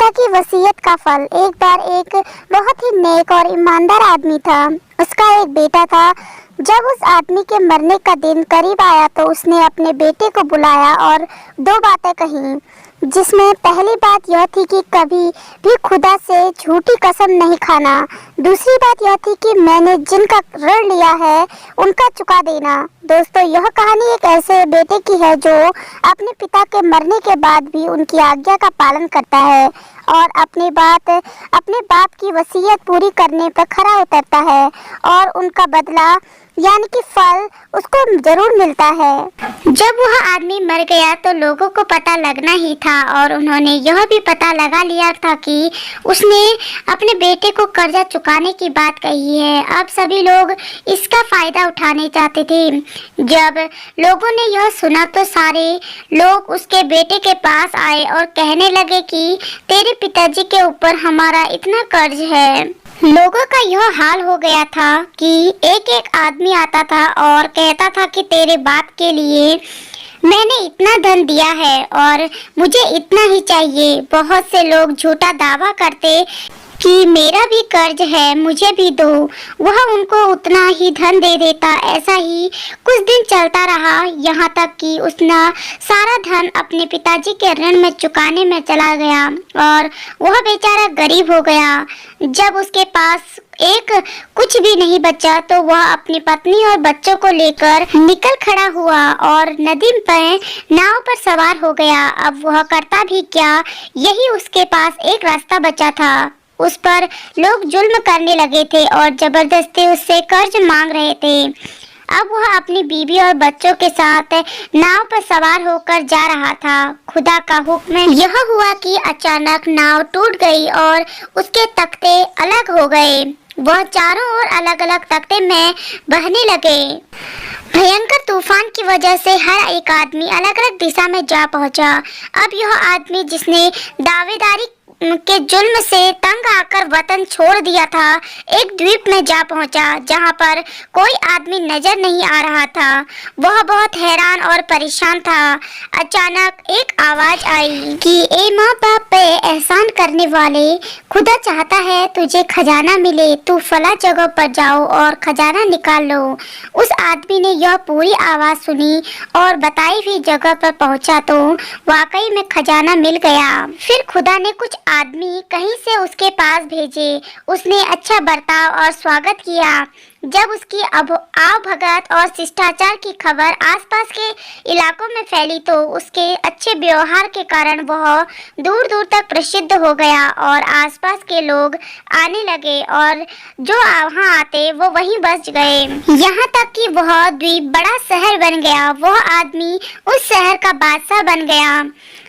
पिता की वसीयत का फल। एक बार एक बहुत ही नेक और ईमानदार आदमी था। उसका एक बेटा था। जब उस आदमी के मरने का दिन करीब आया तो उसने अपने बेटे को बुलाया और दो बातें कही, जिसमें पहली बात यह थी कि कभी भी खुदा से झूठी कसम नहीं खाना। दूसरी बात यह थी कि मैंने जिनका ऋण लिया है उनका चुका देना। दोस्तों, यह कहानी एक ऐसे बेटे की है जो अपने पिता के मरने के बाद भी उनकी आज्ञा का पालन करता है और अपने बाप की वसीयत पूरी करने पर खरा उतरता है और उनका बदला यानी कि फल उसको जरूर मिलता है। जब वह आदमी मर गया तो लोगों को पता लगना ही था और उन्होंने यह भी पता लगा लिया था कि उसने अपने बेटे को कर्जा चुकाने की बात कही है। अब सभी लोग इसका फायदा उठाने चाहते थे। जब लोगों ने यह सुना तो सारे लोग उसके बेटे के पास आए और कहने लगे कि तेरे पिताजी के ऊपर हमारा इतना कर्ज है। लोगों का यह हाल हो गया था कि एक एक आदमी आता था और कहता था कि तेरे बाप के लिए मैंने इतना धन दिया है और मुझे इतना ही चाहिए। बहुत से लोग झूठा दावा करते कि मेरा भी कर्ज है, मुझे भी दो। वह उनको उतना ही धन दे देता। ऐसा ही कुछ दिन चलता रहा, यहाँ तक कि उसने सारा धन अपने पिताजी के ऋण में चुकाने में चला गया और वह बेचारा गरीब हो गया। जब उसके पास एक कुछ भी नहीं बचा तो वह अपनी पत्नी और बच्चों को लेकर निकल खड़ा हुआ और नदी पर नाव पर सवार हो गया। अब वह करता भी क्या, यही उसके पास एक रास्ता बचा था। उस पर लोग जुल्म करने लगे थे और जबरदस्ती उससे कर्ज मांग रहे थे। अब वह अपनी बीवी और बच्चों के साथ नाव पर सवार होकर जा रहा था। खुदा का हुक्म यह हुआ कि अचानक नाव टूट गई और उसके तख्ते अलग हो गए। वह चारों ओर अलग अलग तख्ते में बहने लगे। भयंकर तूफान की वजह से हर एक आदमी अलग अलग दिशा में जा पहुंचा। अब यह आदमी जिसने दावेदारी के जुल्म से तंग आकर वतन छोड़ दिया था, एक द्वीप में जा पहुंचा जहां पर कोई आदमी नजर नहीं आ रहा था। वह बहुत हैरान और परेशान था। अचानक एक आवाज आई कि ए माँ बाप पे एहसान करने वाले, खुदा चाहता है तुझे खजाना मिले, तू फला जगह पर जाओ और खजाना निकाल लो। उस आदमी ने यह पूरी आवाज सुनी और बताई हुई जगह पर पहुंचा तो वाकई में खजाना मिल गया। फिर खुदा ने कुछ आदमी कहीं से उसके पास भेजे। उसने अच्छा बर्ताव और स्वागत किया। जब उसकी आवभगत और शिष्टाचार की खबर आसपास के इलाकों में फैली तो उसके अच्छे व्यवहार के कारण वह दूर दूर तक प्रसिद्ध हो गया और आसपास के लोग आने लगे और जो वहाँ आते वो वहीं बस गए। यहाँ तक कि वह द्वीप बड़ा शहर बन गया। वह आदमी उस शहर का बादशाह बन गया।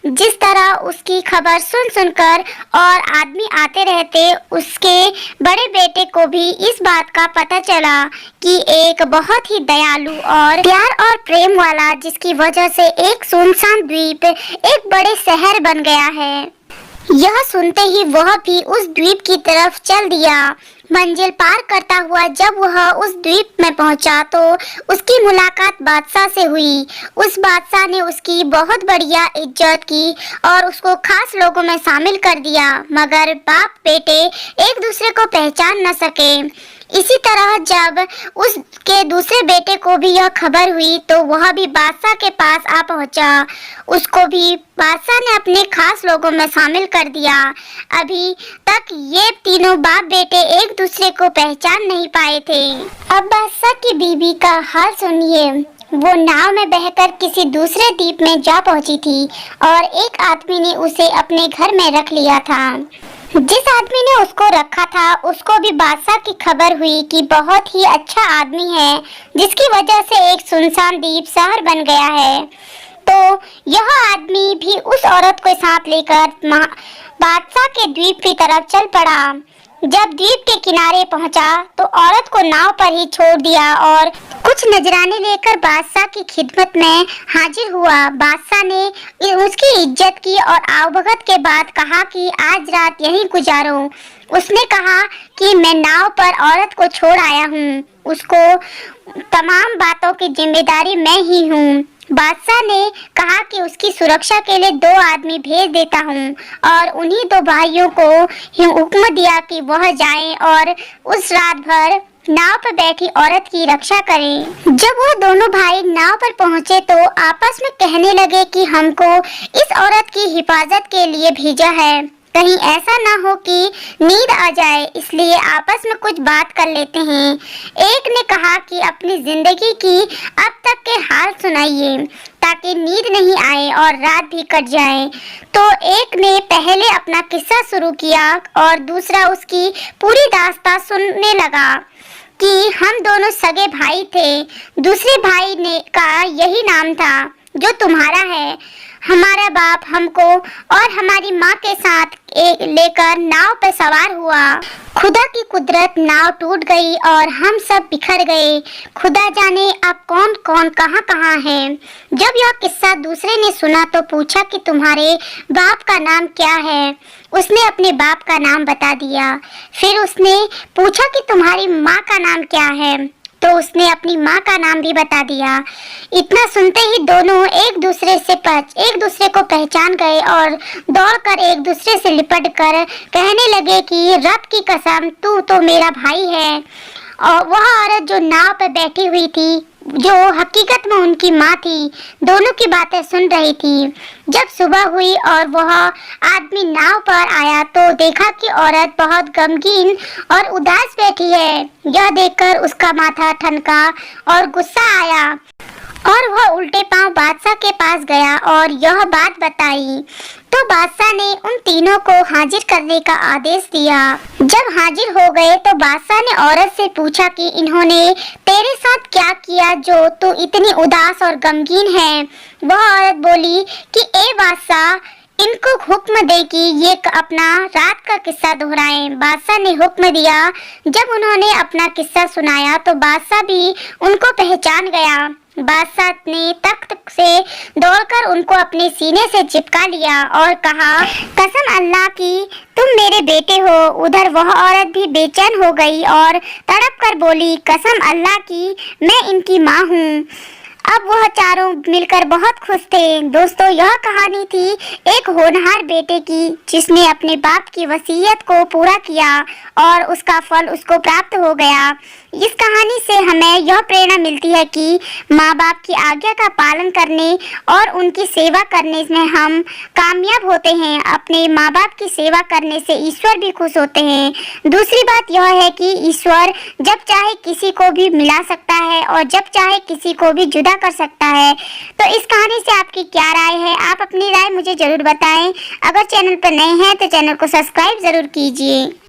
जिस तरह उसकी खबर सुन सुनकर और आदमी आते रहते, उसके बड़े बेटे को भी इस बात का पता चला कि एक बहुत ही दयालु और प्यार और प्रेम वाला, जिसकी वजह से एक सुनसान द्वीप एक बड़े शहर बन गया है। यह सुनते ही वह भी उस द्वीप की तरफ चल दिया। मंजिल पार करता हुआ जब वह उस द्वीप में पहुंचा तो उसकी मुलाकात बादशाह से हुई। उस बादशाह ने उसकी बहुत बढ़िया इज्जत की और उसको खास लोगों में शामिल कर दिया, मगर बाप बेटे एक दूसरे को पहचान न सके। इसी तरह जब उसके दूसरे बेटे को भी यह खबर हुई तो वह भी बादशाह के पास आ पहुंचा। उसको भी बादशाह ने अपने खास लोगों में शामिल कर दिया। अभी तक ये तीनों बाप बेटे एक दूसरे को पहचान नहीं पाए थे। अब बादशाह की बीवी का हाल सुनिए। वो नाव में बहकर किसी दूसरे द्वीप में जा पहुंची थी और एक आदमी ने उसे अपने घर में रख लिया था। जिस आदमी ने उसको रखा था उसको भी बादशाह की खबर हुई कि बहुत ही अच्छा आदमी है, जिसकी वजह से एक सुनसान द्वीप शहर बन गया है। तो यह आदमी भी उस औरत को साथ लेकर बादशाह के द्वीप की तरफ चल पड़ा। जब द्वीप के किनारे पहुंचा तो औरत को नाव पर ही छोड़ दिया और कुछ नजराने लेकर बादशाह की खिदमत में हाजिर हुआ। बादशाह ने उसकी इज्जत की और आवभगत के बाद कहा कि आज रात यहीं गुजारो। उसने कहा कि मैं नाव पर औरत को छोड़ आया हूँ, उसको तमाम बातों की जिम्मेदारी मैं ही हूँ। बादशाह ने कहा कि उसकी सुरक्षा के लिए 2 आदमी भेज देता हूँ और उन्हीं 2 भाइयों को ही हुक्म दिया कि वह जाएं और उस रात भर नाव पर बैठी औरत की रक्षा करें। जब वो दोनों भाई नाव पर पहुंचे तो आपस में कहने लगे कि हमको इस औरत की हिफाजत के लिए भेजा है, कहीं ऐसा ना हो कि नींद आ जाए, इसलिए आपस में कुछ बात कर लेते हैं। एक ने कहा कि अपनी जिंदगी की अब तक के हाल सुनाइए ताकि नींद नहीं आए और रात भी कट जाए। तो एक ने पहले अपना किस्सा शुरू किया और दूसरा उसकी पूरी दास्तान सुनने लगा कि हम दोनों सगे भाई थे। दूसरे भाई ने का यही नाम था जो तुम्हारा है। हमारा बाप हमको और हमारी माँ के साथ लेकर नाव पर सवार हुआ। खुदा की कुदरत, नाव टूट गई और हम सब बिखर गए। खुदा जाने अब कौन कौन कहाँ कहाँ है। जब यह किस्सा दूसरे ने सुना तो पूछा कि तुम्हारे बाप का नाम क्या है। उसने अपने बाप का नाम बता दिया। फिर उसने पूछा कि तुम्हारी माँ का नाम क्या है, तो उसने अपनी माँ का नाम भी बता दिया। इतना सुनते ही दोनों एक दूसरे को पहचान गए और दौड़कर एक दूसरे से लिपट कर कहने लगे कि रब की कसम, तू तो मेरा भाई है। और वह औरत जो नाव पर बैठी हुई थी, जो हकीकत में उनकी माँ थी, दोनों की बातें सुन रही थी। जब सुबह हुई और वह आदमी नाव पर आया तो देखा कि औरत बहुत गमगीन और उदास बैठी है। यह देखकर उसका माथा ठनका और गुस्सा आया और वह उल्टे पांव बादशाह के पास गया और यह बात बताई। तो बादशाह ने उन तीनों को हाजिर करने का आदेश दिया। जब हाजिर हो गए तो बादशाह ने औरत से पूछा कि इन्होंने तेरे साथ क्या किया जो तू इतनी उदास और गमगीन है। वह औरत बोली कि ए बादशाह, इनको हुक्म दे कि ये अपना रात का किस्सा दोहराएं। बादशाह ने हुक्म दिया। जब उन्होंने अपना किस्सा सुनाया तो बादशाह भी उनको पहचान गया। बादशाह ने तख्त से दौड़कर उनको अपने सीने से चिपका लिया और कहा, कसम अल्लाह की, तुम मेरे बेटे हो। उधर वह औरत भी बेचैन हो गई और तड़प कर बोली, कसम अल्लाह की, मैं इनकी माँ हूँ। अब वह चारों मिलकर बहुत खुश थे। दोस्तों, यह कहानी थी एक होनहार बेटे की जिसने अपने बाप की वसीयत को पूरा किया और उसका फल उसको प्राप्त हो गया। इस कहानी से हमें यह प्रेरणा मिलती है कि माँ बाप की आज्ञा का पालन करने और उनकी सेवा करने में हम कामयाब होते हैं। अपने माँ बाप की सेवा करने से ईश्वर भी खुश होते हैं। दूसरी बात यह है कि ईश्वर जब चाहे किसी को भी मिला सकता है और जब चाहे किसी को भी जुदा कर सकता है। तो इस कहानी से आपकी क्या राय है? आप अपनी राय मुझे जरूर बताएं। अगर चैनल पर नए हैं तो चैनल को सब्सक्राइब जरूर कीजिए।